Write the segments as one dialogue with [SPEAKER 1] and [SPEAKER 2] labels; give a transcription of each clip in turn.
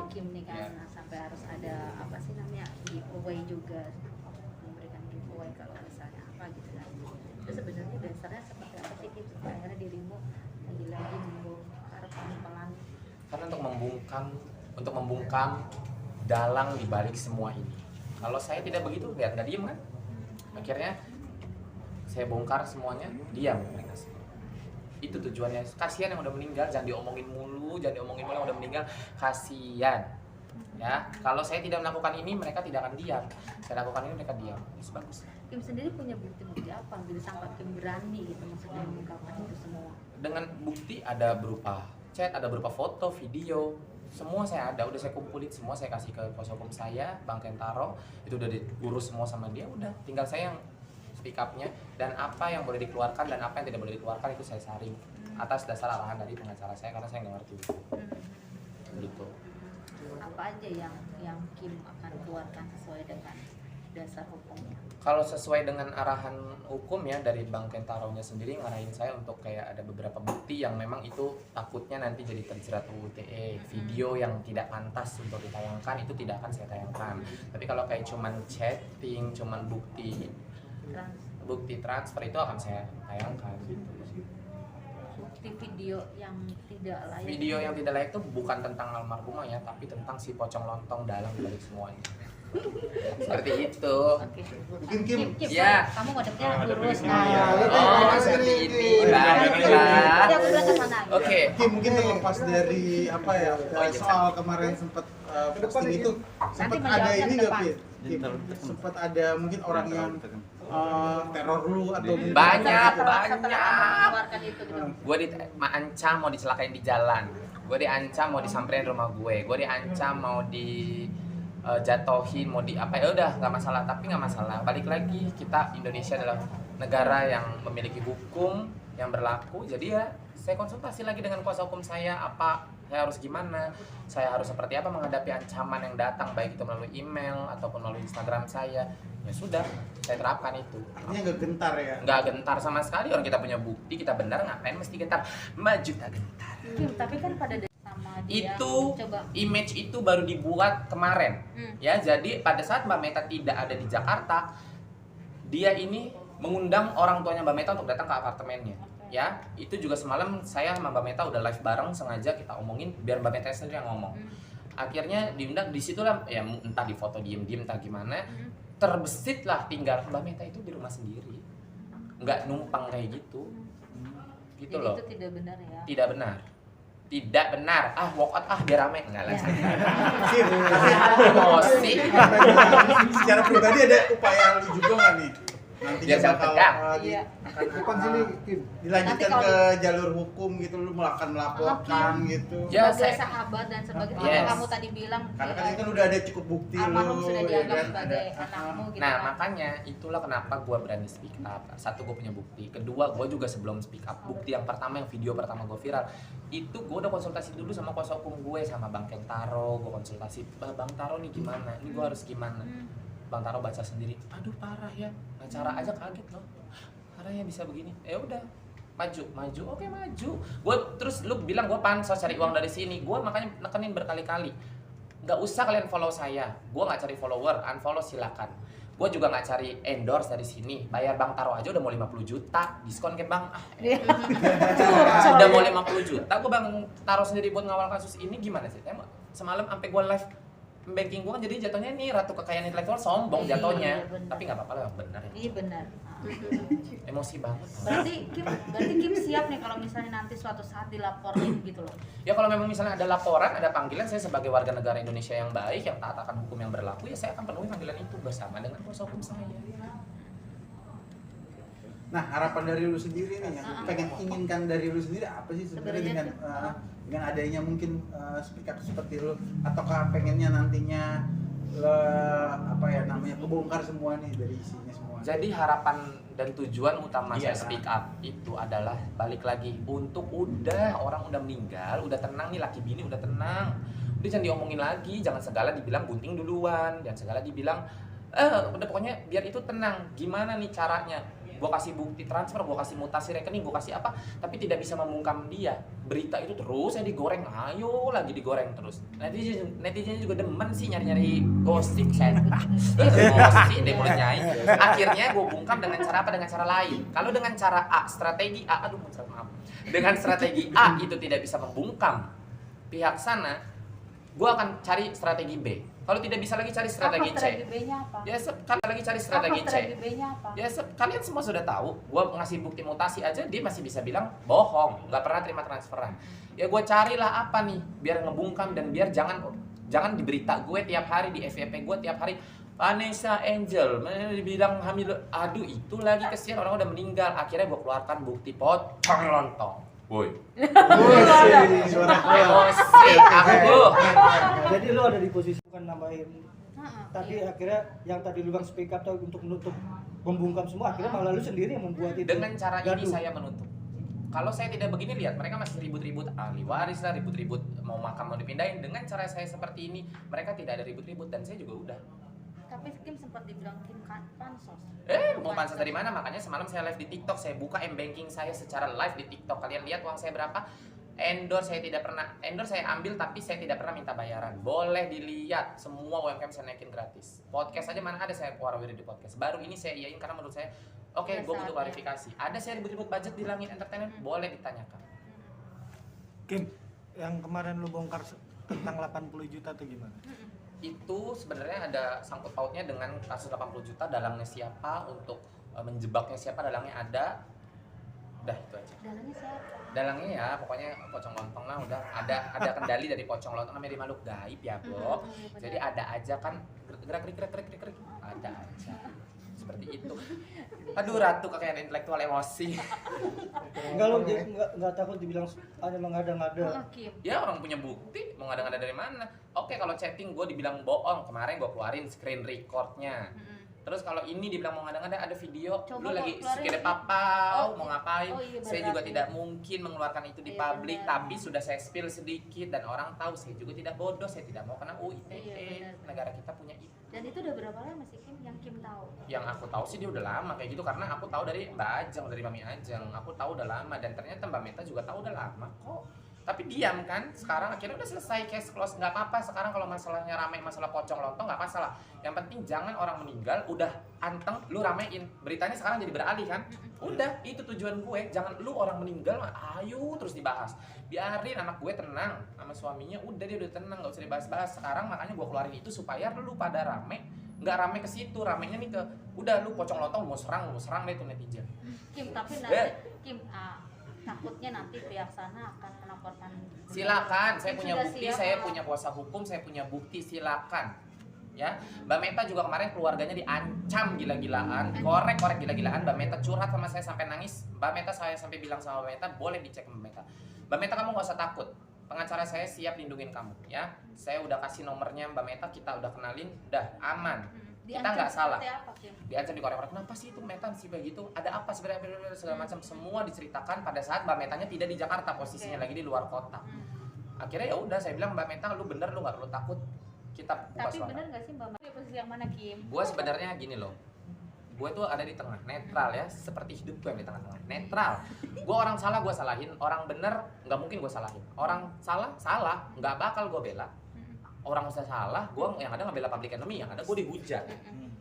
[SPEAKER 1] Kim nih kan, sampai harus ada apa sih namanya giveaway juga, memberikan giveaway kalau misalnya apa gitu kan. Itu sebenarnya dasarnya seperti apa sih Kim sampai akhirnya dirimu lagi-lagi membongkar pelan-pelan?
[SPEAKER 2] Karena untuk membungkam dalang di balik semua ini. Kalau saya tidak begitu, lihat nggak diem kan? Akhirnya saya bongkar semuanya, diam mereka semua. Itu tujuannya. Kasihan yang udah meninggal, jangan diomongin mulu yang udah meninggal. Kasihan. Ya, kalau saya tidak melakukan ini, mereka tidak akan diam. Saya lakukan ini, mereka diam. Itu bagus.
[SPEAKER 1] Kim sendiri punya bukti-bukti apa gitu sampai Kim berani gitu maksudnya mengungkapkan itu semua?
[SPEAKER 2] Dengan bukti ada berupa chat, ada berupa foto, video, semua saya ada, udah saya kumpulin semua, saya kasih ke kuasa hukum saya, Bang Kentaro, itu udah diurus semua sama dia, udah tinggal saya yang speak up-nya, dan apa yang boleh dikeluarkan dan apa yang tidak boleh dikeluarkan itu saya saring atas dasar arahan dari pengacara saya karena saya nggak ngerti gitu.
[SPEAKER 1] Apa aja yang Kim akan keluarkan sesuai dengan dasar hukumnya?
[SPEAKER 2] Kalau sesuai dengan arahan hukum ya dari Bang Kentaro-nya sendiri ngarahin saya untuk kayak ada beberapa bukti yang memang itu takutnya nanti jadi terjerat UU ITE. Video yang tidak pantas untuk ditayangkan itu tidak akan saya tayangkan. Tapi kalau kayak cuman chatting, cuman bukti transfer itu akan saya tayangkan gitu.
[SPEAKER 1] Bukti video yang tidak layak.
[SPEAKER 2] Video yang tidak layak itu bukan tentang almarhumah ya, tapi tentang si pocong lontong dalam balik semuanya. Seperti itu.
[SPEAKER 1] Oke.
[SPEAKER 3] Mungkin Kim,
[SPEAKER 2] Ya.
[SPEAKER 1] Kamu ngadepnya lurus.
[SPEAKER 2] Oh, seperti ini. Baiklah.
[SPEAKER 1] Tadi aku bilang ke sana.
[SPEAKER 2] Oke.
[SPEAKER 3] Kim mungkin terlepas dari apa ya,
[SPEAKER 2] iya,
[SPEAKER 3] soal kemarin sempat posting itu, sempat
[SPEAKER 1] Nanti
[SPEAKER 3] ada
[SPEAKER 1] menjawabnya
[SPEAKER 3] ini
[SPEAKER 1] ke
[SPEAKER 3] nggak
[SPEAKER 1] depan.
[SPEAKER 3] Kim? Sempat ada mungkin orang yang teror lu atau mungkin
[SPEAKER 2] Banyak.
[SPEAKER 1] Setelah mengeluarkan itu gitu.
[SPEAKER 2] Gue diancam mau dicelakain di jalan, gue diancam mau disamperin rumah gue diancam mau jatohin, mau di apa ya udah nggak masalah, tapi nggak masalah. Balik lagi kita Indonesia adalah negara yang memiliki hukum yang berlaku, jadi ya saya konsultasi lagi dengan kuasa hukum saya, apa saya harus gimana, saya harus seperti apa menghadapi ancaman yang datang baik itu melalui email ataupun melalui Instagram saya. Ya sudah, saya terapkan itu.
[SPEAKER 3] artinya nggak gentar ya?
[SPEAKER 2] Nggak gentar sama sekali, orang kita punya bukti, kita benar, ngapain mesti gentar? Maju tak gentar.
[SPEAKER 1] Kim, tapi kan pada sama dia
[SPEAKER 2] Itu
[SPEAKER 1] coba.
[SPEAKER 2] image itu baru dibuat kemarin ya, jadi pada saat Mbak Meta tidak ada di Jakarta, dia ini mengundang orang tuanya Mbak Meta untuk datang ke apartemennya ya. Itu juga semalam saya sama Mbak Meta udah live bareng, sengaja kita omongin biar Mbak Meta sendiri yang ngomong. Akhirnya diundang, disitulah ya entah di foto diem-diem entah gimana, terbesit lah tinggal Mbak Meta itu di rumah sendiri, nggak numpang kayak gitu gitu
[SPEAKER 1] Jadi
[SPEAKER 2] loh.
[SPEAKER 1] itu tidak benar ya.
[SPEAKER 2] Tidak benar, walk out biar rame, enggak lah.
[SPEAKER 3] Kim,
[SPEAKER 2] Emosi.
[SPEAKER 3] secara pribadi ada upaya lu juga nggak nih? Nantinya
[SPEAKER 2] Biar
[SPEAKER 3] bakal
[SPEAKER 2] tegang.
[SPEAKER 1] Iya.
[SPEAKER 3] depan sini Kim, dilanjutkan
[SPEAKER 1] Nanti
[SPEAKER 3] ke jalur hukum gitu, lu akan melaporkan gitu.
[SPEAKER 2] Ya,
[SPEAKER 1] Sebagai
[SPEAKER 2] saya-
[SPEAKER 1] sahabat dan sebagai
[SPEAKER 2] Yes.
[SPEAKER 1] kamu tadi bilang
[SPEAKER 3] Karena kan itu kan udah ada cukup bukti
[SPEAKER 1] almarhum
[SPEAKER 3] lu.
[SPEAKER 1] sudah
[SPEAKER 3] ya
[SPEAKER 1] dianggap
[SPEAKER 3] kan?
[SPEAKER 1] sebagai
[SPEAKER 3] Ada-
[SPEAKER 1] anakmu gitu
[SPEAKER 2] Nah
[SPEAKER 1] kan.
[SPEAKER 2] makanya itulah kenapa gue berani speak up. Satu, gue punya bukti. Kedua, gue juga sebelum speak up, bukti yang pertama, yang video pertama gue viral, itu gue udah konsultasi dulu sama kuasa hukum gue, sama Bang Kentaro. Gue konsultasi, Bang Taro nih gimana, ini gue harus gimana. Bang Taro baca sendiri, aduh parah ya, acara aja kaget loh, parah ya bisa begini. Ya udah, maju, oke maju. Gue terus lu bilang gue pansos cari uang dari sini, gue makanya nekenin berkali-kali, nggak usah kalian follow saya, gue nggak cari follower, unfollow silakan. Gue juga nggak cari endorse dari sini, bayar Bang Taro aja udah mau 50 juta, diskon ke Bang. Udah mau 50 juta, gue Bang Taro sendiri buat ngawal kasus ini gimana sih? Semalam sampai gue live banking gue kan jadi jatuhnya nih ratu kekayaan intelektual, sombong jatuhnya.
[SPEAKER 1] Iya, bener.
[SPEAKER 2] Tapi nggak apa-apa lah, benar ya.
[SPEAKER 1] Iya benar.
[SPEAKER 2] Emosi banget.
[SPEAKER 1] Berarti Kim siap nih kalau misalnya nanti suatu saat dilaporin gitu loh.
[SPEAKER 2] Ya kalau memang misalnya ada laporan, ada panggilan, saya sebagai warga negara Indonesia yang baik, yang taat akan hukum yang berlaku, ya saya akan penuhi panggilan itu bersama dengan kuasa hukum saya.
[SPEAKER 3] Nah, harapan dari lu sendiri nih, yang inginkan dari lu sendiri apa sih sebenarnya dengan adanya mungkin speak up seperti lu, ataukah pengennya nantinya apa ya namanya kebongkar semua nih dari isinya semua?
[SPEAKER 2] Jadi harapan dan tujuan utama
[SPEAKER 3] Iya,
[SPEAKER 2] saya speak up itu adalah balik lagi untuk orang udah meninggal, udah tenang nih, laki bini udah tenang, udah jangan diomongin lagi, jangan segala dibilang bunting duluan, jangan segala dibilang udah pokoknya biar itu tenang. Gimana nih caranya? gue kasih bukti transfer, gue kasih mutasi rekening, gue kasih apa, tapi tidak bisa membungkam dia. Berita itu terus saya digoreng, ayo lagi digoreng terus. Netizen juga demen sih nyari-nyari gosip, saya gosip deh mulai nyai. Akhirnya gue bungkam dengan cara apa? Dengan cara lain. Kalau dengan cara A, strategi A, maaf. Dengan strategi A itu tidak bisa membungkam pihak sana, gue akan cari strategi B. Kalau tidak bisa lagi cari strategi C.
[SPEAKER 1] Strategi B-nya apa?
[SPEAKER 2] Ya, kalian lagi cari strategi C.
[SPEAKER 1] Strategi B-nya apa?
[SPEAKER 2] Ya, kalian semua sudah tahu. Gue ngasih bukti mutasi aja, dia masih bisa bilang bohong, nggak pernah terima transferan. Ya, gue carilah apa nih, biar ngebungkam dan biar jangan di berita gue tiap hari, di FYP gue tiap hari. Vanessa Angel, dibilang hamil, aduh itu lagi kesian orang udah meninggal. Akhirnya gue keluarkan bukti pocong lontong. Woi.
[SPEAKER 3] Suara
[SPEAKER 2] Emosi aku.
[SPEAKER 4] Jadi lu ada di posisi bukan nambahin. Tadi akhirnya yang tadi lu bang speak up untuk menutup membungkam semua, akhirnya malah lu sendiri yang membuat itu.
[SPEAKER 2] Dengan cara ini
[SPEAKER 4] gaduh.
[SPEAKER 2] saya menutup. Kalau saya tidak begini, lihat mereka masih ribut-ribut ahli waris lah, ribut-ribut mau makam mau dipindahin. Dengan cara saya seperti ini, mereka tidak ada ribut-ribut dan saya juga udah.
[SPEAKER 1] Tapi Kim sempat dibilang Kim pansos.
[SPEAKER 2] Mau pansos dari mana? Makanya semalam saya live di TikTok, saya buka m-banking saya secara live di TikTok. Kalian lihat uang saya berapa? Endorse saya tidak pernah, endorse saya ambil tapi saya tidak pernah minta bayaran. Boleh dilihat, semua UMKM saya naikin gratis. Podcast aja mana ada saya warawiri di podcast. Baru ini saya iyain karena menurut saya, oke, gue butuh klarifikasi. Ada saya ribut-ribut budget di Langit Entertainment, boleh ditanyakan.
[SPEAKER 4] Kim, yang kemarin lu bongkar tentang 80 juta tuh gimana?
[SPEAKER 2] Itu sebenarnya ada sangkut pautnya dengan kasus 80 juta, dalangnya siapa, untuk menjebaknya siapa, dalangnya ada. Udah itu aja.
[SPEAKER 1] Dalangnya siapa?
[SPEAKER 2] Dalangnya ya pokoknya pocong lontong lah, udah ada kendali dari pocong lontong, namanya di makhluk gaib ya bro. Jadi ada aja kan gerak ada aja seperti itu. Aduh ratu kekayaan intelektual emosi.
[SPEAKER 4] Enggak lu enggak takut dibilang ada mengada-ngada.
[SPEAKER 2] Ya orang punya bukti, mau ngada-ngada dari mana? Oke, kalau chatting gue dibilang bohong, kemarin gue keluarin screen recordnya. Terus kalau ini dibilang mau ngada-ngada, ada video.
[SPEAKER 1] Coba
[SPEAKER 2] lu lagi
[SPEAKER 1] keluarin.
[SPEAKER 2] sikit papau, mau ngapain?
[SPEAKER 1] Iya,
[SPEAKER 2] saya juga tidak mungkin mengeluarkan itu di
[SPEAKER 1] Iya,
[SPEAKER 2] publik,
[SPEAKER 1] benar.
[SPEAKER 2] tapi sudah saya spill sedikit dan orang tahu. Saya juga tidak bodoh, saya tidak mau kena UITE.
[SPEAKER 1] Iya, benar.
[SPEAKER 2] Negara kita punya itu.
[SPEAKER 1] Dan itu udah berapa lama sih Kim yang Kim tahu?
[SPEAKER 2] Yang aku tahu sih dia udah lama kayak gitu, karena aku tahu dari Mbak Ajeng, dari Mami Ajeng. Aku tahu udah lama dan ternyata Mbak Meta juga tahu udah lama kok. Tapi diam kan, sekarang akhirnya udah selesai, case close, nggak apa-apa. Sekarang kalau masalahnya rame, masalah pocong lontong nggak masalah. Yang penting jangan orang meninggal udah anteng lu ramein. Beritanya sekarang jadi beralih kan. Udah, itu tujuan gue. Jangan lu orang meninggal ayo terus dibahas. Biarin anak gue tenang sama suaminya, udah dia udah tenang, nggak usah dibahas-bahas. Sekarang makanya gue keluarin itu supaya lu pada rame, nggak rame ke situ, ramenya nih ke udah lu pocong lontong mau serang deh tuh netizen.
[SPEAKER 1] Kim, tapi nanti Kim takutnya nanti pihak sana akan melaporkan.
[SPEAKER 2] Silakan, saya punya
[SPEAKER 1] Sudah
[SPEAKER 2] bukti,
[SPEAKER 1] siap,
[SPEAKER 2] saya
[SPEAKER 1] Pak.
[SPEAKER 2] punya kuasa hukum, saya punya bukti, silakan. Ya, Mbak Meta juga kemarin keluarganya diancam gila-gilaan, korek gila-gilaan. Mbak Meta curhat sama saya sampai nangis. Mbak Meta saya sampai bilang sama Mbak Meta, boleh dicek Mbak Meta. Mbak Meta kamu nggak usah takut. Pengacara saya siap lindungin kamu, ya. Saya udah kasih nomornya Mbak Meta, kita udah kenalin, udah aman. Kita nggak salah.
[SPEAKER 1] Apa, Kim?
[SPEAKER 2] Diancam di korek-korek, kenapa sih itu Meta sih begitu? Ada apa sebenarnya segala macam, semua diceritakan pada saat Mbak Metanya tidak di Jakarta, posisinya lagi di luar kota. Akhirnya ya udah saya bilang Mbak Meta lu bener, lu nggak perlu takut, kita buka
[SPEAKER 1] Tapi
[SPEAKER 2] suara.
[SPEAKER 1] bener nggak sih Mbak Meta di posisi yang mana Kim?
[SPEAKER 2] Gue sebenarnya gini loh, gue tuh ada di tengah, netral ya, seperti hidup gue yang di tengah-tengah, netral. Gue orang salah gue salahin, orang bener nggak mungkin gue salahin, orang salah nggak bakal gue bela. Orang usah salah, gue yang ada ngebela public enemy, yang ada gue dihujat.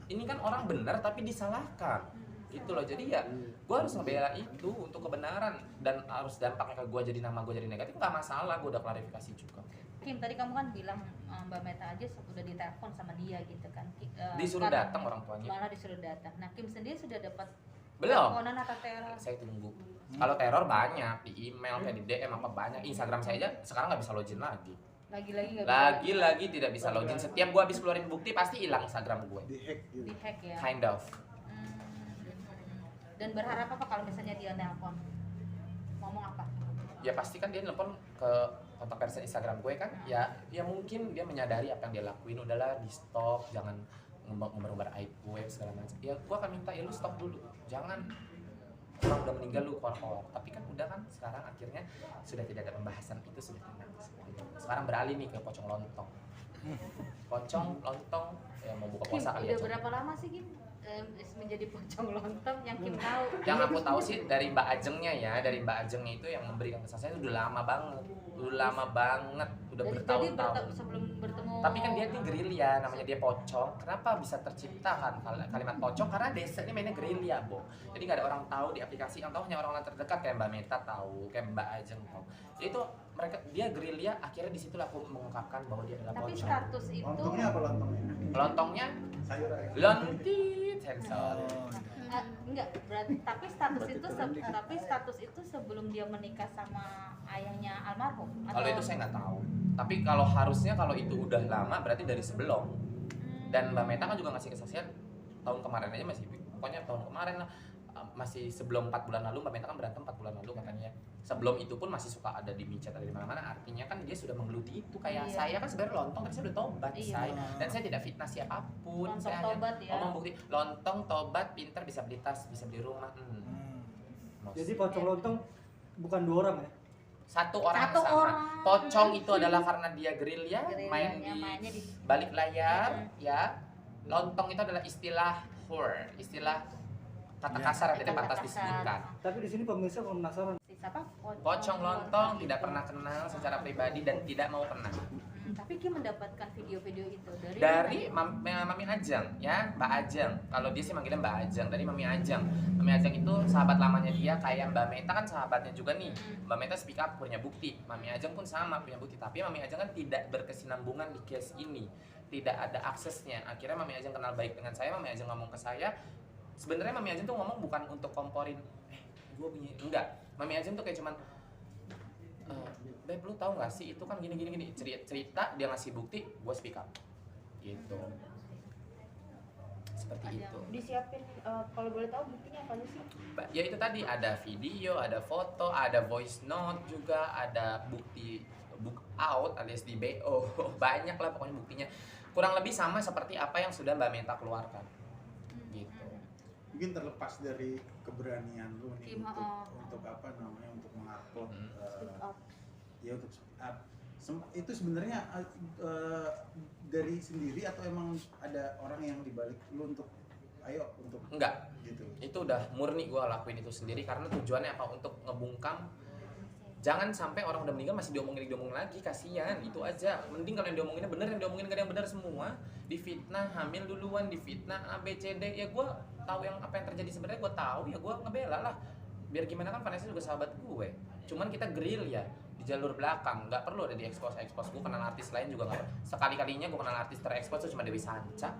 [SPEAKER 2] Ini kan orang bener tapi disalahkan, gitu loh. Jadi ya gue harus ngebela itu untuk kebenaran, dan harus dampaknya ke gue jadi nama gue jadi negatif nggak masalah, gue udah klarifikasi juga.
[SPEAKER 1] Kim, tadi kamu kan bilang Mbak Meta aja udah ditelepon sama dia gitu kan.
[SPEAKER 2] Disuruh datang orang tuanya.
[SPEAKER 1] Malah disuruh datang. Nah, Kim sendiri sudah dapat
[SPEAKER 2] Belum.
[SPEAKER 1] teleponan atau teror?
[SPEAKER 2] Saya tunggu. Kalau teror banyak di email, kayak di DM apa banyak. Instagram saya aja sekarang nggak bisa login lagi.
[SPEAKER 1] Lagi-lagi nggak bisa.
[SPEAKER 2] Lagi-lagi tidak bisa login. Setiap gua habis keluarin bukti pasti hilang Instagram gue.
[SPEAKER 3] Dihack gitu.
[SPEAKER 1] Di-hack ya.
[SPEAKER 2] Kind of.
[SPEAKER 1] Dan berharap apa kalau misalnya dia nelpon? Ngomong apa?
[SPEAKER 2] Ya pasti kan dia nelpon ke kontak person Instagram gue kan. Ya mungkin dia menyadari apa yang dia lakuin, udahlah di stop, jangan ngumbar-ngumbar aib gue segala macam. Ya gua akan minta ya lu stop dulu. Jangan orang udah meninggal lu keluar-keluar. Tapi kan udah kan sekarang akhirnya sudah tidak ada pembahasan itu, sudah tenang. Sekarang beralih nih ke pocong lontong. Pocong lontong ya mau buka
[SPEAKER 1] Kim,
[SPEAKER 2] puasa kali
[SPEAKER 1] udah
[SPEAKER 2] ya.
[SPEAKER 1] berapa lama sih Kim menjadi pocong lontong yang Kim tahu.
[SPEAKER 2] Yang aku tahu sih dari Mbak Ajengnya ya, dari Mbak Ajengnya itu yang memberikan kesaksian itu udah lama banget, udah
[SPEAKER 1] Jadi
[SPEAKER 2] bertahun-tahun.
[SPEAKER 1] sebelum bertemu.
[SPEAKER 2] Tapi kan dia ini gerilya, namanya dia pocong. Kenapa bisa tercipta kan kalimat pocong? Karena desa ini mainnya gerilya, Bo. Jadi nggak ada orang tahu di aplikasi, yang tahu hanya orang-orang terdekat kayak Mbak Meta tahu, kayak Mbak Ajeng tahu. Jadi itu mereka dia gerilya, akhirnya di situ aku mengungkapkan bahwa dia adalah
[SPEAKER 1] Tapi
[SPEAKER 2] pocong.
[SPEAKER 1] status itu
[SPEAKER 3] Lontongnya apa lontongnya?
[SPEAKER 2] Lontongnya
[SPEAKER 3] Sayur aja.
[SPEAKER 2] lontit sensor.
[SPEAKER 1] enggak berarti tapi status itu sebelum dia menikah sama ayahnya almarhum.
[SPEAKER 2] Kalau itu saya nggak tahu. Tapi kalau harusnya kalau itu udah lama berarti dari sebelum. Dan Mbak Meta kan juga ngasih kesaksian tahun kemarin aja masih, pokoknya tahun kemarin lah, masih sebelum 4 bulan lalu Mbak Meta kan berantem 4 bulan lalu katanya. Sebelum itu pun masih suka ada di micet, ada di mana-mana. Artinya kan dia sudah menggeluti itu. Kayak
[SPEAKER 1] Iya.
[SPEAKER 2] saya kan sebenarnya lontong, tapi saya udah tobat
[SPEAKER 1] Iya.
[SPEAKER 2] saya. Dan saya tidak fitnah siapapun.
[SPEAKER 1] Lontong
[SPEAKER 2] Saya
[SPEAKER 1] tobat
[SPEAKER 2] hanya
[SPEAKER 1] ya.
[SPEAKER 2] ngomong bukti. Lontong, tobat, pinter, bisa beli tas, bisa beli rumah.
[SPEAKER 4] Jadi pocong lontong bukan 2 orang ya?
[SPEAKER 2] Satu orang
[SPEAKER 1] Satu
[SPEAKER 2] yang sama.
[SPEAKER 1] orang.
[SPEAKER 2] Pocong itu adalah karena dia gerilya, main di
[SPEAKER 1] mainnya di
[SPEAKER 2] balik layar, ya. Lontong itu adalah istilah whore, istilah kata kasar yang tidak
[SPEAKER 1] Kata
[SPEAKER 2] pantas
[SPEAKER 1] kasar.
[SPEAKER 2] disebutkan.
[SPEAKER 4] Tapi di sini pemirsa kalau penasaran,
[SPEAKER 1] siapa?
[SPEAKER 2] Pocong lontong tidak pernah kenal secara pribadi dan tidak mau kenal.
[SPEAKER 1] Tapi Kim mendapatkan video-video itu
[SPEAKER 2] Dari Mami Ajeng, ya, Mbak Ajeng. Kalau dia sih manggilnya Mbak Ajeng, dari Mami Ajeng. Mami Ajeng itu sahabat lamanya dia, kayak Mbak Meta kan sahabatnya juga nih. Mbak Meta speak up punya bukti, Mami Ajeng pun sama punya bukti. Tapi Mami Ajeng kan tidak berkesinambungan di case ini, tidak ada aksesnya. Akhirnya Mami Ajeng kenal baik dengan saya, Mami Ajeng ngomong ke saya. Sebenarnya Mami Ajeng tuh ngomong bukan untuk komporin, gue punya, enggak. Mami Ajeng tuh kayak cuman, Beb, lu tahu nggak sih itu kan gini cerita dia ngasih bukti, gue speak up, gitu. Seperti itu.
[SPEAKER 1] Disiapin kalau boleh tahu buktinya apa aja sih?
[SPEAKER 2] Ya itu tadi ada video, ada foto, ada voice note juga, ada bukti book out alias di BO. Banyak lah pokoknya buktinya. Kurang lebih sama seperti apa yang sudah Mbak Meta keluarkan. Gitu.
[SPEAKER 3] Mungkin terlepas dari keberanian lu nih
[SPEAKER 1] Kim,
[SPEAKER 3] untuk apa namanya, untuk mengupload
[SPEAKER 1] Speak up.
[SPEAKER 3] ya untuk speak up. Itu sebenarnya dari sendiri atau emang ada orang yang dibalik lu untuk ayo untuk
[SPEAKER 2] Enggak,
[SPEAKER 3] gitu?
[SPEAKER 2] itu udah murni gue lakuin itu sendiri karena tujuannya apa? Untuk ngebungkam. Jangan sampai orang udah meninggal masih diomongin lagi, kasihan. Itu aja. Mending kalau yang diomonginnya bener, yang diomongin gak ada yang bener semua. Difitnah, hamil duluan, difitnah A, B, C, D. Ya gue tahu yang apa yang terjadi sebenarnya, gue tahu ya gue ngebela lah. Biar gimana kan Vanessa juga sahabat gue. Cuman kita grill ya di jalur belakang, nggak perlu ada di expose. Gue kenal artis lain juga nggak. Sekali-kalinya gue kenal artis terekspos tuh cuma Dewi Sanca.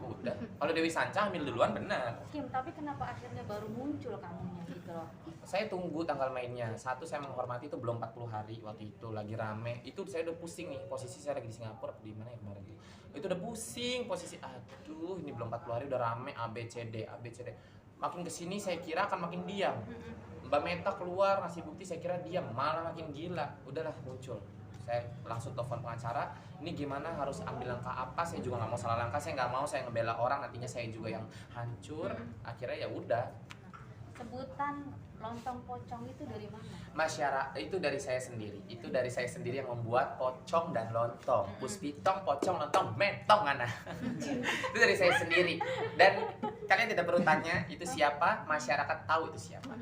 [SPEAKER 2] Udah. Kalau Dewi Sanca hamil duluan benar.
[SPEAKER 1] Kim, tapi kenapa akhirnya baru muncul kamunya gitu loh?
[SPEAKER 2] Saya tunggu tanggal mainnya. Satu, saya menghormati itu belum 40 hari waktu itu lagi rame. Itu saya udah pusing nih. Posisi saya lagi di Singapura di mana ya kemarin tuh. Itu udah pusing posisi. Aduh, ini belum 40 hari udah rame A B C D. Makin kesini saya kira akan makin diam. Mbak Meta keluar ngasih bukti, saya kira diam, malah makin gila. Udahlah muncul. Saya langsung telepon pengacara, ini gimana, harus ambil langkah apa? Saya juga nggak mau salah langkah, saya nggak mau saya ngebela orang, nantinya saya juga yang hancur. Akhirnya ya udah.
[SPEAKER 1] Sebutan lontong pocong itu dari mana?
[SPEAKER 2] Masyarakat itu dari saya sendiri. Itu dari saya sendiri yang membuat pocong dan lontong. Puspitong, pocong, lontong, mentong ana. Itu dari saya sendiri. Dan kalian tidak perlu tanya itu siapa, masyarakat tahu itu siapa.